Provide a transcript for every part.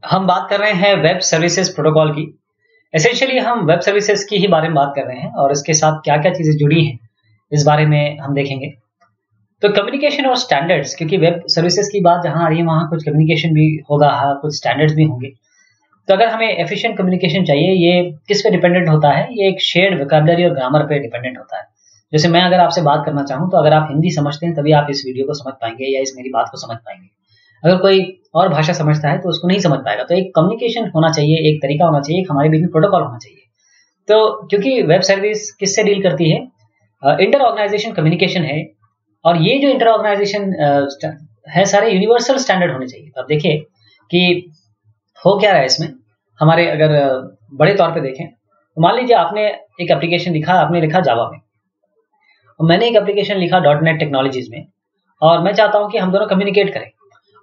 हम बात कर रहे हैं वेब सर्विसेज प्रोटोकॉल की। एसेंशियली हम वेब सर्विसेज की ही बारे में बात कर रहे हैं और इसके साथ क्या-क्या चीजें जुड़ी हैं, इस बारे में हम देखेंगे। तो कम्युनिकेशन और स्टैंडर्ड्स, क्योंकि वेब सर्विसेज की बात जहां आ रही है वहां कुछ कम्युनिकेशन भी होगा, कुछ स्टैंडर्ड्स भी होंगे। तो अगर हमें एफिशिएंट कम्युनिकेशन चाहिए, ये किस पे डिपेंडेंट होता है? ये एक शेयर्ड वोकैबुलरी और ग्रामर पे डिपेंडेंट होता है। जैसे मैं अगर आपसे बात करना चाहूँ, तो अगर आप हिंदी समझते हैं तभी आप इस वीडियो को समझ पाएंगे या इस मेरी बात को समझ पाएंगे। अगर कोई और भाषा समझता है तो उसको नहीं समझ पाएगा। तो एक कम्युनिकेशन होना चाहिए, एक तरीका होना चाहिए, एक हमारे बीच में प्रोटोकॉल होना चाहिए। तो क्योंकि वेब सर्विस किससे डील करती है? इंटर ऑर्गेनाइजेशन कम्युनिकेशन है, और ये जो इंटर ऑर्गेनाइजेशन है, सारे यूनिवर्सल स्टैंडर्ड होने चाहिए। अब देखिए कि हो क्या रहा है इसमें। हमारे अगर बड़े तौर पे देखें तो मान लीजिए आपने एक एप्लीकेशन लिखा, आपने लिखा जावा में, और मैंने एक एप्लीकेशन लिखा .NET टेक्नोलॉजीज में, और मैं चाहता हूं कि हम दोनों कम्युनिकेट करें।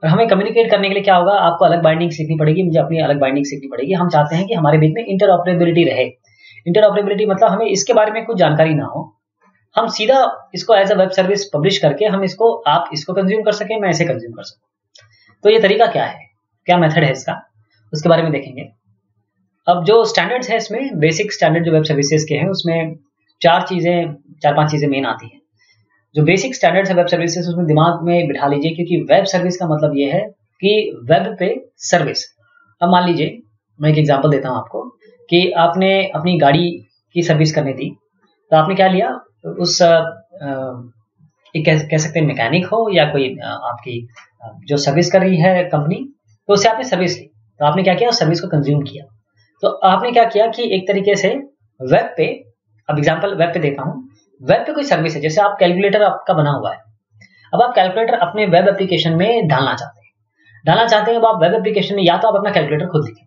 और हमें कम्युनिकेट करने के लिए क्या होगा? आपको अलग बाइंडिंग सीखनी पड़ेगी, मुझे अपनी अलग बाइंडिंग सीखनी पड़ेगी। हम चाहते हैं कि हमारे बीच में इंटरऑपरेबिलिटी रहे। इंटरऑपरेबिलिटी मतलब हमें इसके बारे में कुछ जानकारी ना हो, हम सीधा इसको as a web service publish करके हम इसको, आप इसको कंज्यूम कर सकें, मैं इसे कंज्यूम कर सकूं। तो ये तरीका क्या है, क्या मेथड है इसका, उसके बारे में देखेंगे। अब जो स्टैंडर्ड्स है इसमें, बेसिक स्टैंडर्ड जो वेब सर्विसेज के हैं, उसमें चार पांच चीजें मेन आती हैं। जो बेसिक स्टैंडर्ड्स है वेब सर्विसेज, उसमें दिमाग में बिठा लीजिए, क्योंकि वेब सर्विस का मतलब ये है कि वेब पे सर्विस। अब मान लीजिए मैं एक एग्जांपल देता हूं आपको, कि आपने अपनी गाड़ी की सर्विस करनी थी, तो आपने क्या लिया, उस एक कह सकते हैं मैकेनिक हो या कोई आपकी जो सर्विस कर रही है कंपनी, तो उससे आपने सर्विस ली। तो आपने क्या किया, उस सर्विस को कंज्यूम किया। तो आपने क्या किया कि एक तरीके से वेब पे, अब एग्जांपल वेब पे देता हूं, वेब पे कोई सर्विस है, जैसे आप कैलकुलेटर आपका बना हुआ है। अब आप कैलकुलेटर अपने वेब एप्लीकेशन में डालना चाहते हैं। अब आप वेब एप्लीकेशन में या तो आप अपना कैलकुलेटर खुद लिखें,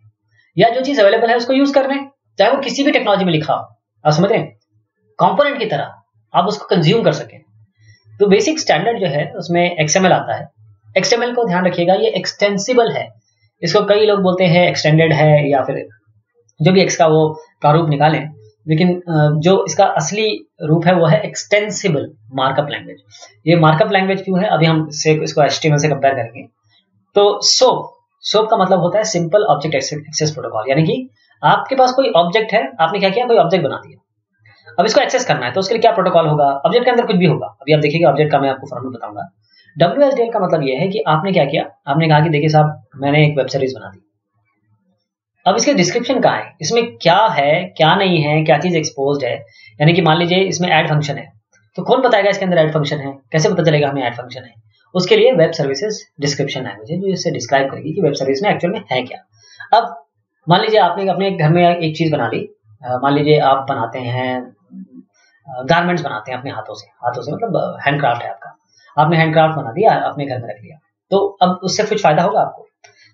या जो चीज अवेलेबल है उसको यूज कर लें, चाहे वो किसी भी टेक्नोलॉजी में लिखा हो। आप समझ रहे हैं, कंपोनेंट की तरह आप उसको कंज्यूम कर सकें। तो बेसिक स्टैंडर्ड जो है उसमें XML आता है। XML को ध्यान रखिएगा, ये एक्सटेंसिबल है। इसको कई लोग बोलते हैं एक्सटेंडेड है, या फिर जो भी एक्स का वो प्रारूप निकालें, लेकिन जो इसका असली रूप है वो है एक्सटेंसिबल मार्कअप लैंग्वेज। ये मार्कअप लैंग्वेज क्यों है, अभी हम इसको HTML से कंपेयर करेंगे। तो सोप का मतलब होता है सिंपल ऑब्जेक्ट एक्सेस प्रोटोकॉल, यानी कि आपके पास कोई ऑब्जेक्ट है, आपने क्या किया, कोई ऑब्जेक्ट बना दिया, अब इसको एक्सेस करना है, तो उसके लिए क्या प्रोटोकॉल होगा? ऑब्जेक्ट के अंदर कुछ भी होगा। अभी आप देखिएगा ऑब्जेक्ट का मैं आपको फॉर्मेट बताऊंगा। WSDL का मतलब यह है कि आपने क्या किया, आपने कहा कि देखिए साहब, मैंने एक वेब सर्विस बना दी। अब इसके डिस्क्रिप्शन कहाँ है, इसमें क्या है, क्या नहीं है, क्या चीज एक्सपोज्ड है। यानी कि मान लीजिए इसमें ऐड फंक्शन है, तो कौन बताएगा इसके अंदर ऐड फंक्शन है? कैसे पता चलेगा हमें ऐड फंक्शन है? उसके लिए वेब सर्विसेज डिस्क्रिप्शन लैंग्वेज है, जो इससे डिस्क्राइब करेगी कि वेब सर्विस में एक्चुअल में है क्या। अब मान लीजिए आपने अपने घर में एक चीज बना ली। मान लीजिए आप बनाते हैं गारमेंट्स, बनाते हैं अपने हाथों से मतलब हैंडक्राफ्ट है आपका, आपने हैंडक्राफ्ट बना दिया, अपने घर में रख लिया। तो अब उससे कुछ फायदा होगा आपको?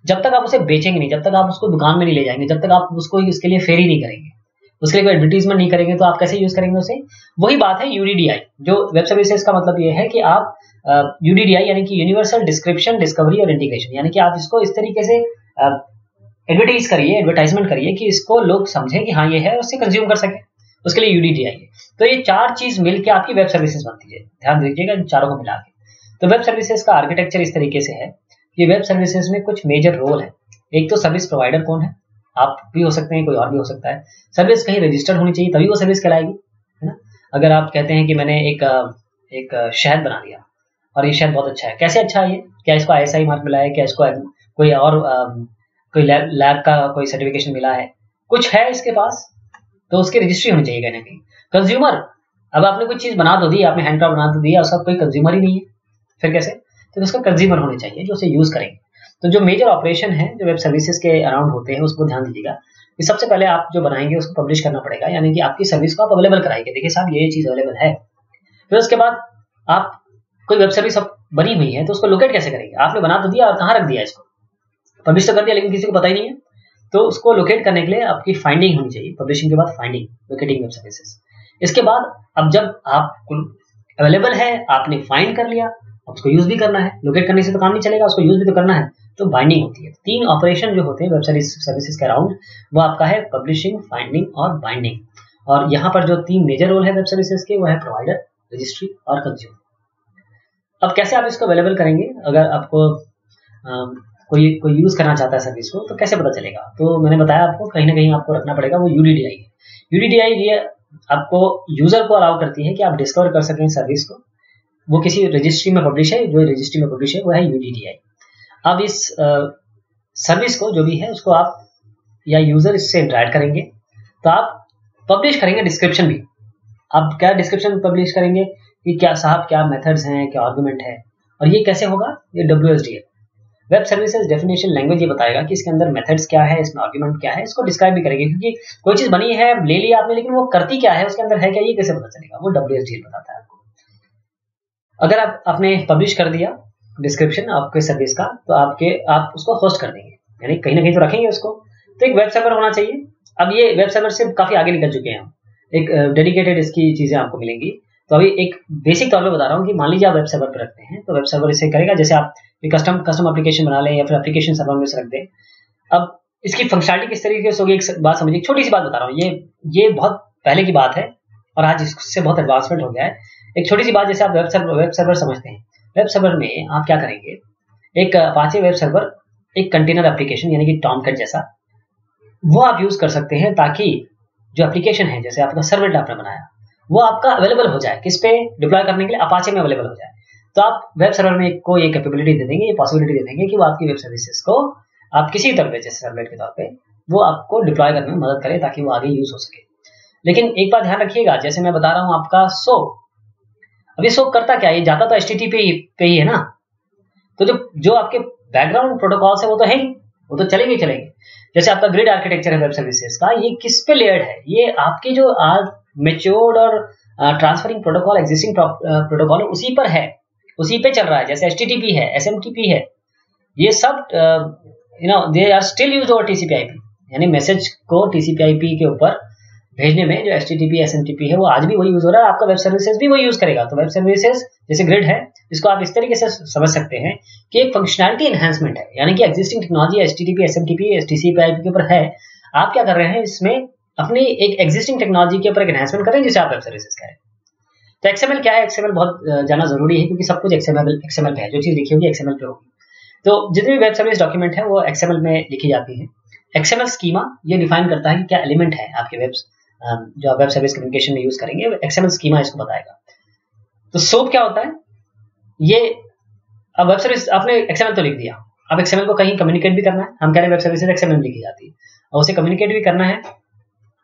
जब तक आप उसे बेचेंगे नहीं, जब तक आप उसको दुकान में नहीं ले जाएंगे, जब तक आप उसको उसके लिए फेरी नहीं करेंगे, उसके लिए कोई एडवर्टीजमेंट नहीं करेंगे, तो आप कैसे यूज करेंगे उसे? वही बात है UDDI। जो वेब सर्विसेज का मतलब ये है कि आप UDDI यानी कि यूनिवर्सल डिस्क्रिप्शन, डिस्कवरी और इंटीग्रेशन, यानी कि आप इसको इस तरीके से एडवर्टाइजमेंट करिए कि इसको लोग समझें कि हाँ ये है, उससे कंज्यूम कर सके। उसके लिए UDDI है। तो ये चार चीज मिलकर आपकी वेब सर्विसेज बनती है। ध्यान दीजिएगा इन चारों को मिला के। तो वेब सर्विसेज का आर्किटेक्चर इस तरीके से है कि वेब सर्विसेज में कुछ मेजर रोल है। एक तो सर्विस प्रोवाइडर कौन है, आप भी हो सकते हैं, कोई और भी हो सकता है। सर्विस कहीं रजिस्टर्ड होनी चाहिए, तभी वो सर्विस कहलाएगी, है ना। अगर आप कहते हैं कि मैंने एक शहद बना दिया और ये शहद बहुत अच्छा है, कैसे अच्छा है ये? क्या इसको ISI मार्क मिला है? क्या इसको कोई और कोई लैब का कोई सर्टिफिकेशन मिला है? कुछ है इसके पास, तो उसकी रजिस्ट्री होनी चाहिए कहीं ना कहीं। कंज्यूमर, अब आपने कोई चीज बना तो दी, आपने हैंडक्राफ्ट बना तो दिया, उसका कोई कंज्यूमर ही नहीं है, फिर कैसे? तो उसका कंज्यूमर होने चाहिए जो उसे यूज करेंगे। तो जो मेजर ऑपरेशन है जो वेब सर्विसेज के अराउंड होते हैं, उसको ध्यान दीजिएगा कि सबसे पहले आप जो बनाएंगे उसको पब्लिश करना पड़ेगा, यानी कि आपकी सर्विस को आप अवेलेबल कराएंगे, देखिए साहब ये चीज अवेलेबल है। फिर उसके बाद आप कोई वेब सर्विस अब बनी हुई है, तो उसको लोकेट कैसे करेंगे? आपने बना तो दिया और कहाँ रख दिया इसको? पब्लिश तो कर दिया, लेकिन किसी को पता ही नहीं है। तो उसको लोकेट करने के लिए आपकी फाइंडिंग होनी चाहिए, पब्लिशिंग के बाद फाइंडिंग, लोकेटिंग वेब सर्विसेज। इसके बाद अब जब आप अवेलेबल है, आपने फाइंड कर लिया, अब उसको यूज भी करना है। लोकेट करने से तो काम नहीं चलेगा, उसको यूज भी तो करना है, तो बाइंडिंग होती है। तीन ऑपरेशन जो होते हैं वेब सर्विसेज के अराउंड, वो आपका है पब्लिशिंग, फाइंडिंग और बाइंडिंग। और यहाँ पर जो तीन मेजर रोल है वेब सर्विसेज के, वो है प्रोवाइडर, रजिस्ट्री और कंज्यूमर। अब कैसे आप इसको अवेलेबल करेंगे? अगर आपको कोई यूज करना चाहता है सर्विस को, तो कैसे पता चलेगा? तो मैंने बताया आपको कहीं ना कहीं आपको रखना पड़ेगा वो यूडीडीआई है। यूडीडीआई ये आपको यूजर को अलाउ करती है कि आप डिस्कवर कर सकें सर्विस को, वो किसी रजिस्ट्री में पब्लिश है, जो रजिस्ट्री में पब्लिश है वो है यूडीडीआई। अब इस सर्विस को जो भी है उसको आप या यूजर इससे इंटरैक्ट करेंगे तो आप पब्लिश करेंगे डिस्क्रिप्शन भी। आप क्या डिस्क्रिप्शन पब्लिश करेंगे कि क्या साहब क्या मेथड्स हैं, क्या आर्गुमेंट है, और ये कैसे होगा? ये WSDL web services definition language ये बताएगा कि इसके अंदर मेथड्स क्या है, इसमें आर्गुमेंट क्या है, इसको डिस्क्राइब भी करेंगे, क्योंकि कोई चीज बनी है ले लिया आपने लेकिन वो करती क्या है, उसके अंदर है क्या, ये कैसे पता चलेगा? वो WSDL बताता है आपको। अगर आपने पब्लिश कर दिया डिस्क्रिप्शन आपके सर्विस का, तो आप उसको होस्ट कर देंगे, यानी कहीं ना कहीं तो रखेंगे उसको। तो एक वेब सर्वर होना चाहिए। अब ये वेब सर्वर से काफी आगे निकल चुके हैं हम, एक डेडिकेटेड इसकी चीजें आपको मिलेंगी। तो अभी एक बेसिक तौर पे बता रहा हूँ कि मान लीजिए आप वेब सर्वर पर रखते हैं, तो वेब सर्वर इसे करेगा, जैसे आप कस्टम एप्लीकेशन बना लें या फिर एप्लीकेशन सर्वर में से रख दें। अब इसकी फंक्शनलिटी किस तरीके से होगी, एक बात समझिए, छोटी सी बात बता रहा हूँ, ये बहुत पहले की बात है और आज इससे बहुत एडवांसमेंट हो गया है। एक छोटी सी बात, जैसे आप वेब सर्वर समझते हैं, वेब सर्वर में आप क्या करेंगे, एक अपाचे वेब सर्वर, एक कंटेनर एप्लीकेशन यानी कि टॉमकैट जैसा, वो आप यूज कर सकते हैं ताकि जो एप्लीकेशन है, जैसे आपका सर्वलेट आपने बनाया, वो आपका अवेलेबल हो जाए, किस पे डिप्लॉय करने के लिए, अपाचे में अवेलेबल हो जाए। तो आप वेब सर्वर में को ये कैपेबिलिटी दे देंगे, ये पॉसिबिलिटी दे देंगे कि वो आपकी वेब सर्विसेज को आप किसी तरह पे, जैसे सर्वलेट के तौर पे, वो आपको डिप्लॉय करने में मदद करे ताकि वो आगे यूज हो सके। लेकिन एक बात ध्यान रखिएगा, जैसे मैं बता रहा हूँ आपका सोप, अब ये सोप करता क्या है, ये जाता तो HTTP पे ही है ना, तो जो आपके बैकग्राउंड प्रोटोकॉल्स है वो तो है ही, वो तो चलेंगे। जैसे आपका ग्रिड आर्किटेक्चर है वेब सर्विसेज का, ये किस पे लेयर्ड है, ये आपके जो आज मेच्योर्ड और ट्रांसफरिंग प्रोटोकॉल, एग्जिस्टिंग प्रोटोकॉल उसी पर है, उसी पे चल रहा है। जैसे HTTP है, SMTP है, ये सब they are still used over TCP/IP, यानी मैसेज को TCP/IP के ऊपर भेजने में जो HTTP SMTP है वो आज भी वही यूज हो रहा है, आपका वेब सर्विसेज भी वही यूज करेगा। तो वेब सर्विसेज जैसे ग्रिड है, इसको आप इस तरीके से समझ सकते हैं कि एक फंक्शनैलिटी एनहांसमेंट है, यानी कि existing technology HTTP SMTP TCP/IP के ऊपर है, आप क्या कर रहे हैं, इसमें अपनी एक एग्जिस्टिंग टेक्नोलॉजी के ऊपर एक एनहांसमेंट कर रहे हैं जिसे आप वेब सर्विसेज कह रहे हैं। तो XML क्या है, XML बहुत जाना जरूरी है, क्योंकि सब कुछ XML पे है, जो चीज लिखी होगी XML पे होगी। तो जितनी भी वेब सर्विस डॉक्यूमेंट है वो XML में लिखी जाती है। XML स्कीमा ये डिफाइन करता है कि क्या एलिमेंट है आपके जो आप वेब सर्विस कम्युनिकेशन में यूज करेंगे, XML स्कीमा इसको बताएगा। तो सोप क्या होता है, ये अब वेब सर्विस आपने XML तो लिख दिया, अब XML को कहीं कम्युनिकेट भी करना है, हम कह रहे हैं वेब सर्विसेज XML में लिखी जाती है और उसे कम्युनिकेट भी करना है,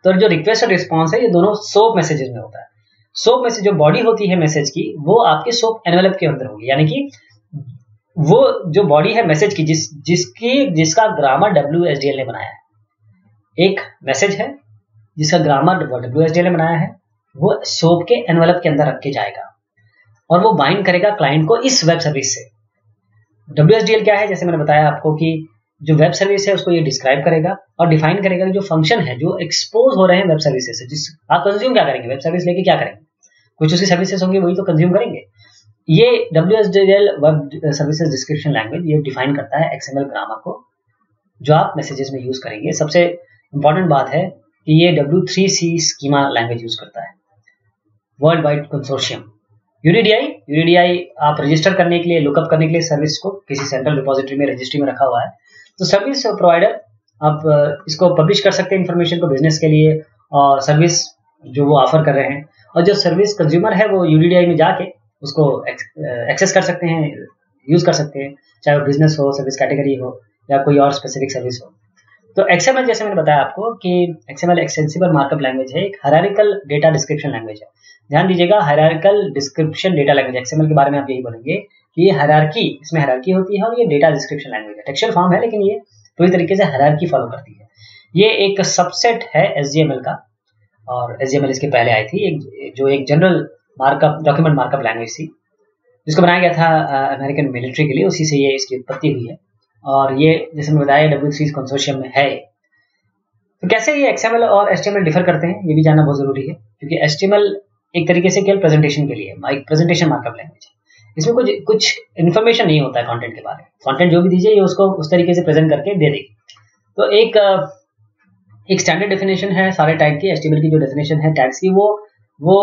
तो जो रिक्वेस्ट और रिस्पॉन्स है ये दोनों सोप मैसेजेस में होता है। सोप मैसेज जो बॉडी होती है मैसेज की, वो आपके सोप एनवेलप के अंदर होगी, यानी कि वो जो बॉडी है मैसेज की, जिसका ग्रामर WSDL ने बनाया है। एक मैसेज है जिसका ग्रामर WSDL ने बनाया है, वो सोप के एनवेलप के अंदर रख के जाएगा और वो बाइंड करेगा क्लाइंट को इस वेब सर्विस से। WSDL क्या है, जैसे मैंने बताया आपको कि जो वेब सर्विस है उसको ये डिस्क्राइब करेगा और डिफाइन करेगा कि जो फंक्शन है जो एक्सपोज हो रहे हैं वेब सर्विसेज से, जिस आप कंज्यूम क्या करेंगे, वेब सर्विस लेके क्या करेंगे, कुछ उसकी सर्विसेज होंगी वही तो कंज्यूम करेंगे। ये WSDL web services description language ये डिफाइन करता है XML ग्रामर को जो आप मैसेजेस में यूज करेंगे। सबसे इंपॉर्टेंट बात है कि ये W3C स्कीमा लैंग्वेज यूज करता है, वर्ल्ड वाइड कंसोर्शियम। यूडीडीआई आप रजिस्टर करने के लिए, लुकअप करने के लिए सर्विस को किसी सेंट्रल रिपोजिटरी में, रजिस्ट्री में रखा हुआ है। तो सर्विस प्रोवाइडर आप इसको पब्लिश कर सकते हैं इन्फॉर्मेशन को बिजनेस के लिए, और सर्विस जो वो ऑफर कर रहे हैं, और जो सर्विस कंज्यूमर है वो यूडीडीआई में जाके उसको एक्सेस कर सकते हैं, यूज कर सकते हैं, चाहे वो बिजनेस हो, सर्विस कैटेगरी हो या कोई और स्पेसिफिक सर्विस हो। तो XML जैसे मैंने बताया आपको कि XML एक्सटेंसिबल मार्कअप लैंग्वेज है, एक हायरार्किकल डेटा डिस्क्रिप्शन लैंग्वेज है। ध्यान दीजिएगा, hierarchical description data language XML के बारे में आप यही बोलेंगे कि ये हायरार्की, इसमें हायरार्की होती है और ये डेटा डिस्क्रिप्शन लैंग्वेज है। टेक्सचुअल फॉर्म है लेकिन ये पूरी तरीके से हायरार्की फॉलो करती है। ये एक सबसेट है HTML का, और HTML इसके पहले आई थी, जो एक general markup, document markup language थी, जिसको बनाया गया था अमेरिकन मिलिट्री के लिए, उसी से ये इसकी उत्पत्ति हुई है। और ये जैसे मैं बताया W3C कंसोर्शियम में है। तो कैसे ये XML और HTML डिफर करते हैं ये भी जानना बहुत जरूरी है, क्योंकि HTML एक तरीके से केवल प्रेजेंटेशन के लिए, एक प्रेजेंटेशन मार्कअप लैंग्वेज है। इसमें कुछ इन्फॉर्मेशन नहीं होता है कंटेंट के बारे में, कंटेंट जो भी दीजिए ये उसको उस तरीके से प्रेजेंट करके दे देगी। तो एक स्टैंडर्ड डेफिनेशन है सारे टैग की, HTML की जो डेफिनेशन है टैग्स की, वो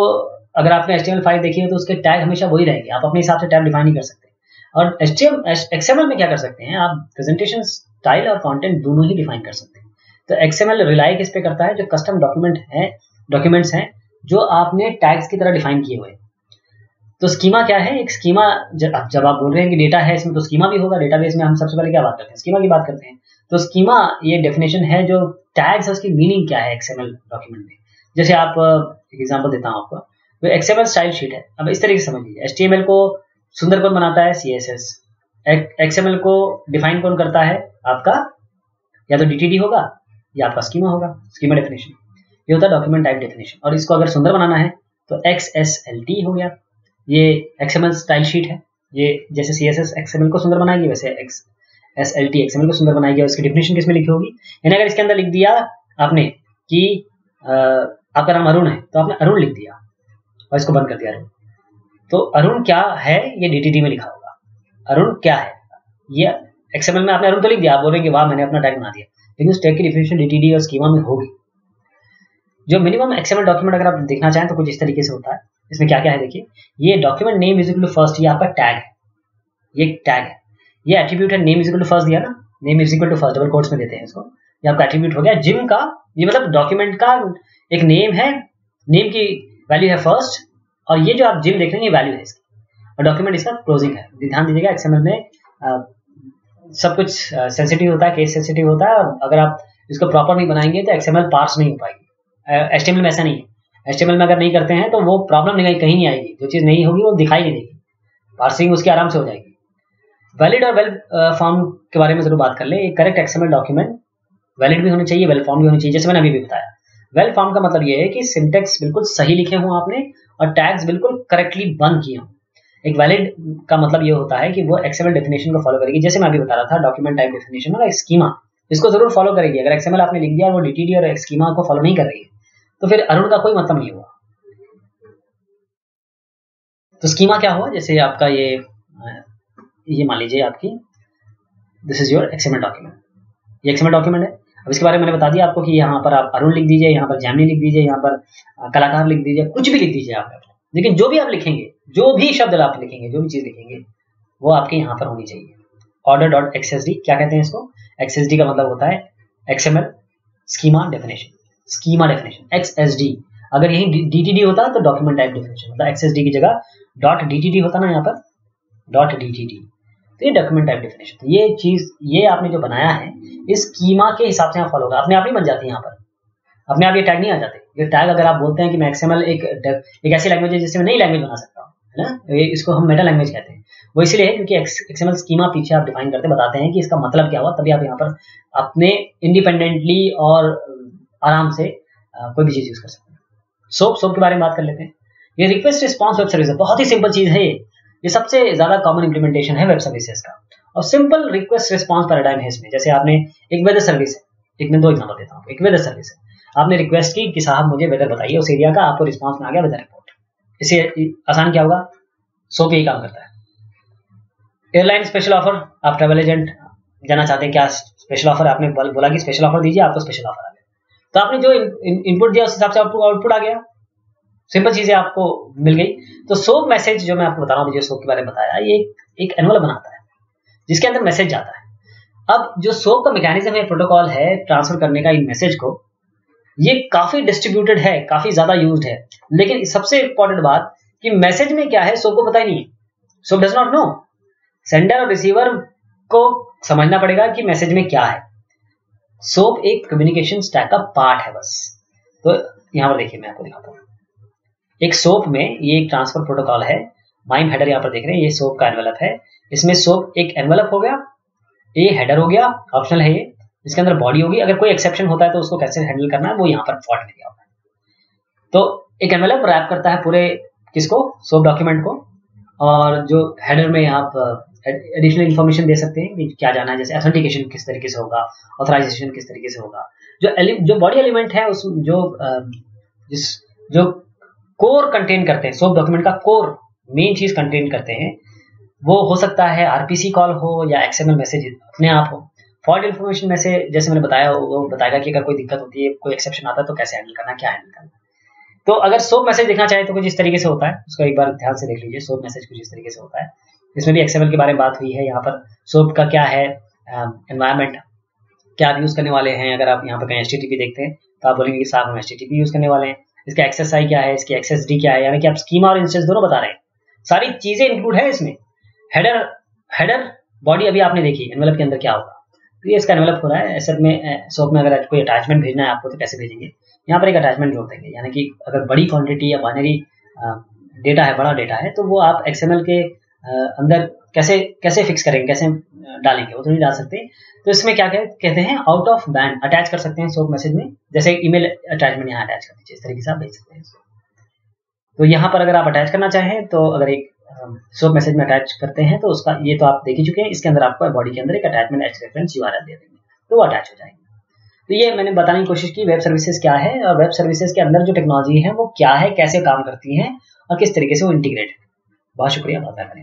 अगर आपने HTML फाइल देखी है तो उसके टैग हमेशा वही रहेंगे, आप अपने हिसाब से टैग डिफाइन नहीं कर सकते। और XML में क्या कर सकते हैं आप, प्रेजेंटेशन स्टाइल और कंटेंट दोनों ही डिफाइन कर सकते हैं। तो XML रिलाई किस पे करता है, जो कस्टम डॉक्यूमेंट्स हैं जो आपने टैग्स की तरह डिफाइन किए हुए। तो स्कीमा क्या है, एक स्कीमा जब आप बोल रहे हैं कि डेटा है इसमें, तो स्कीमा भी होगा। डेटाबेस में हम सबसे पहले क्या बात करते हैं, स्कीमा की बात करते हैं। तो स्कीमा ये डेफिनेशन है, जो टैग्स है उसकी मीनिंग क्या है XML डॉक्यूमेंट में। जैसे आप एक एग्जांपल देता हूं आपको, तो XML स्टाइल शीट है। अब इस तरीके से समझ लीजिए, HTML को सुंदर कौन बनाता है, CSS। XML को डिफाइन कौन करता है, आपका या तो DTD होगा या आपका स्कीमा होगा, स्कीमा डेफिनेशन। ये होता है डॉक्यूमेंट टाइप डेफिनेशन। और इसको अगर सुंदर बनाना है तो XSLT हो गया, ये XML स्टाइल शीट है। ये जैसे CSS XML को सुंदर बनाएगी, वैसे XSLT XML को सुंदर बनाएगी। और इसकी डेफिनेशन किसमें लिखी होगी, यानी अगर इसके अंदर लिख दिया आपने कि आपका नाम अरुण है, तो आपने अरुण लिख दिया और इसको बंद कर दिया अरुण। तो अरुण क्या है ये DTD में लिखा होगा, अरुण क्या है ये XML में आपने अरुण तो लिख दिया, आप बोलेंगे वाह मैंने अपना टैग बना दिया, लेकिन उस टैग की डेफिनेशन DTD और स्कीमा में होगी। जो मिनिमम XML डॉक्यूमेंट अगर आप देखना चाहें तो कुछ इस तरीके से होता है। इसमें क्या क्या है देखिए, ये document name is equal to first, ये आपका टैग है, ये टैग है। ये एट्रीब्यूट है, name is equal to first दिया ना, name is equal to first, double quotes में देते हैं इसको, ये आपका एट्रीब्यूट हो गया। जिम का ये मतलब डॉक्यूमेंट का एक नेम है, नेम की वैल्यू है फर्स्ट, और ये जो आप जिम देख रहे हैं ये वैल्यू है इसकी, और डॉक्यूमेंट इसका क्लोजिंग है। ध्यान दीजिएगा XML में सब कुछ सेंसिटिव होता है, केस सेंसिटिव होता है, और अगर आप इसको प्रॉपर नहीं बनाएंगे तो XML पार्स नहीं हो पाएगी। HTML में ऐसा नहीं है, HTML में अगर नहीं करते हैं तो वो प्रॉब्लम कहीं नहीं आएगी, जो चीज़ नहीं होगी वो दिखाई नहीं देगी, पार्सिंग उसकी आराम से हो जाएगी। वैलिड और वेल फॉर्म के बारे में जरूर बात कर ले। एक करेक्ट XML डॉक्यूमेंट वैलिड भी होनी चाहिए, वेल फॉर्म भी होनी चाहिए। जैसे मैंने अभी भी बताया, वेल फॉर्म का मतलब ये है कि सिंटेक्स बिल्कुल सही लिखे हों आपने और टैग्स बिल्कुल करेक्टली बंद किए हों। एक वैलिड का मतलब ये होता है कि वो XML डेफिनेशन को फॉलो करेगी, जैसे मैं अभी बता रहा था डॉक्यूमेंट टाइप डेफिनेशन और स्कीमा, इसको जरूर फॉलो करेगी। अगर XML आपने लिख दिया और वो DTD और स्कीमा को फॉलो नहीं कर रही है तो फिर अरुण का कोई मतलब नहीं हुआ। तो स्कीमा क्या हुआ, जैसे आपका ये मान लीजिए आपकी this is your XML document, ये XML डॉक्यूमेंट है। अब इसके बारे में मैंने बता दिया आपको कि यहाँ पर आप अरुण लिख दीजिए, यहाँ पर जैमिनी लिख दीजिए, यहाँ पर कलाकार लिख दीजिए, कुछ भी लिख दीजिए आप, लेकिन जो भी आप लिखेंगे, जो भी शब्द आप लिखेंगे, जो भी चीज लिखेंगे वो आपके यहाँ पर होनी चाहिए। order.xsd क्या कहते हैं इसको, XSD का मतलब होता है XML schema definition, schema definition XSD। अगर यही DTD होता तो डॉक्यूमेंट टाइप डेफिनेशन होता, XSD की जगह .DTD होता ना यहाँ पर .DTD, तो ये डॉक्यूमेंट टाइप डेफिनेशन। तो ये चीज ये आपने जो बनाया है इस स्कीमा के हिसाब से आप फॉलो होगा, अपने आप ही बन जाती है। यहाँ पर अपने आप ये टैग नहीं आ जाते। ये टैग अगर आप बोलते हैं कि मैं XML एक ऐसी लैंग्वेज है जिससे मैं नई लैंग्वेज बना सकता हूँ, है ना, इसको हम मेटा लैंग्वेज कहते हैं। वो इसलिए है क्योंकि XML स्कीमा पीछे आप डिफाइन करते बताते हैं कि इसका मतलब क्या हुआ, तभी आप यहाँ पर अपने इंडिपेंडेंटली और आराम से कोई भी चीज यूज कर सकते हैं। सोप के बारे में बात कर लेते हैं। ये रिक्वेस्ट रिस्पॉन्स वेब सर्विस है, बहुत ही सिंपल चीज है ये सबसे ज्यादा कॉमन इंप्लीमेंटेशन है वेब सर्विसेज का, और सिंपल रिक्वेस्ट रिस्पॉन्स पैराडाइम है इसमें। जैसे आपने एक वेदर सर्विस है, एक में दो एग्जांपल देता हूँ। एक वेदर सर्विस है, आपने रिक्वेस्ट की कि साहब मुझे वेदर बताइए उस एरिया का, आपको रिस्पॉन्स में आ गया वेदर रिपोर्ट। इससे आसान क्या होगा, सोप यही काम करता है। एयरलाइन स्पेशल ऑफर, आप ट्रैवल एजेंट जाना चाहते हैं, क्या स्पेशल ऑफर, आपने बोला कि स्पेशल ऑफर दीजिए, आपको स्पेशल ऑफर आ गया, तो आपने जो इनपुट दिया उस हिसाब से आउटपुट आ गया, सिंपल चीजें आपको मिल गई। तो सोप मैसेज जो मैं आपको बता रहा हूँ, मुझे सोप के बारे में बताया, ये एक एनवलप बनाता है जिसके अंदर मैसेज जाता है। अब जो सोप का मैकेनिज्म है, प्रोटोकॉल है ट्रांसफर करने का इन मैसेज को, ये काफी डिस्ट्रीब्यूटेड है, काफी ज्यादा यूज्ड है। लेकिन सबसे इंपॉर्टेंट बात कि मैसेज में क्या है सोप को पता ही नहीं है, soap does not know. Sender और रिसीवर को समझना पड़ेगा कि मैसेज में क्या है। सोप एक कम्युनिकेशन स्टैक का पार्ट है बस। तो यहां पर देखिए, मैं आपको दिखाता हूं। एक सोप में ये एक ट्रांसफर प्रोटोकॉल है, माइम हेडर यहां पर देख रहे हैं, ये सोप का एनवेलप है। इसमें सोप एक एनवेलप हो गया, ये हेडर हो गया, ऑप्शनल है ये, इसके अंदर बॉडी होगी। अगर कोई एक्सेप्शन होता है तो उसको कैसे हैंडल करना है वो यहाँ पर फॉल्ट में दिया होगा। तो एक एनवेलप रैप करता है पूरे किसको, सोप डॉक्यूमेंट को, और जो हेडर में आप एडिशनल इन्फॉर्मेशन दे सकते हैं कि क्या जाना है, जैसे ऑथेंटिकेशन किस तरीके से होगा, ऑथराइजेशन किस तरीके से होगा। जो बॉडी एलिमेंट है उस जो कोर कंटेन करते हैं, सोप डॉक्यूमेंट का कोर मेन चीज कंटेन करते हैं, वो हो सकता है आरपीसी कॉल हो या XML मैसेज अपने आप हो। फॉल्ट इन्फॉर्मेशन में से जैसे मैंने बताया, वो बताएगा कि अगर कोई दिक्कत होती है, कोई एक्सेप्शन आता है तो कैसे हैंडल करना, क्या हैंडल करना। तो अगर सोप मैसेज देखना चाहे तो कुछ इस तरीके से होता है, उसको एक बार ध्यान से देख लीजिए। सोप मैसेज कुछ इस तरीके से होता है, इसमें भी XML के बारे में बात हुई है। यहाँ पर सोप का क्या है एनवायरनमेंट, क्या आप यूज़ करने वाले हैं। अगर आप यहाँ पर कहीं HTTP देखते हैं तो आप बोलेंगे कि साहब हम HTTP यूज़ करने वाले हैं। इसका XSI क्या है, इसकी XSD क्या है, यानी कि आप स्कीमा और इंस्टेंस दोनों बता रहे हैं। सारी चीज़ें इंक्लूड है इसमें। हेडर बॉडी अभी आपने देखी, एनवेलप के अंदर क्या होगा, तो ये इसका एनवेलप हो रहा है। एसएप में सोप में अगर कोई अटैचमेंट भेजना है आपको तो कैसे भेजेंगे, यहाँ पर एक अटैचमेंट जोड़ देंगे। यानी कि अगर बड़ी क्वांटिटी या बाइनरी डेटा है, बड़ा डेटा है, तो वो आप XML के अंदर कैसे फिक्स करेंगे, कैसे डालेंगे, वो तो नहीं डाल सकते। तो इसमें क्या कहते हैं, आउट ऑफ बैंड अटैच कर सकते हैं सोप मैसेज में। जैसे ईमेल अटैचमेंट यहाँ अटैच कर दीजिए, इस तरीके से आप भेज सकते हैं इसको। तो यहाँ पर अगर आप अटैच करना चाहें तो अगर एक सोप मैसेज में अटैच करते हैं तो उसका ये तो आप देख ही चुके हैं। इसके अंदर आपको बॉडी के अंदर एक अटैचमेंट रेफरेंस URL दे देंगे तो वो अटैच हो जाएंगे। तो ये मैंने बताने की कोशिश की वेब सर्विसेज क्या है और वेब सर्विसेज के अंदर जो टेक्नोलॉजी है वो क्या है, कैसे काम करती हैं और किस तरीके से वो इंटीग्रेट है। बहुत शुक्रिया, बहुत मेहरबानी।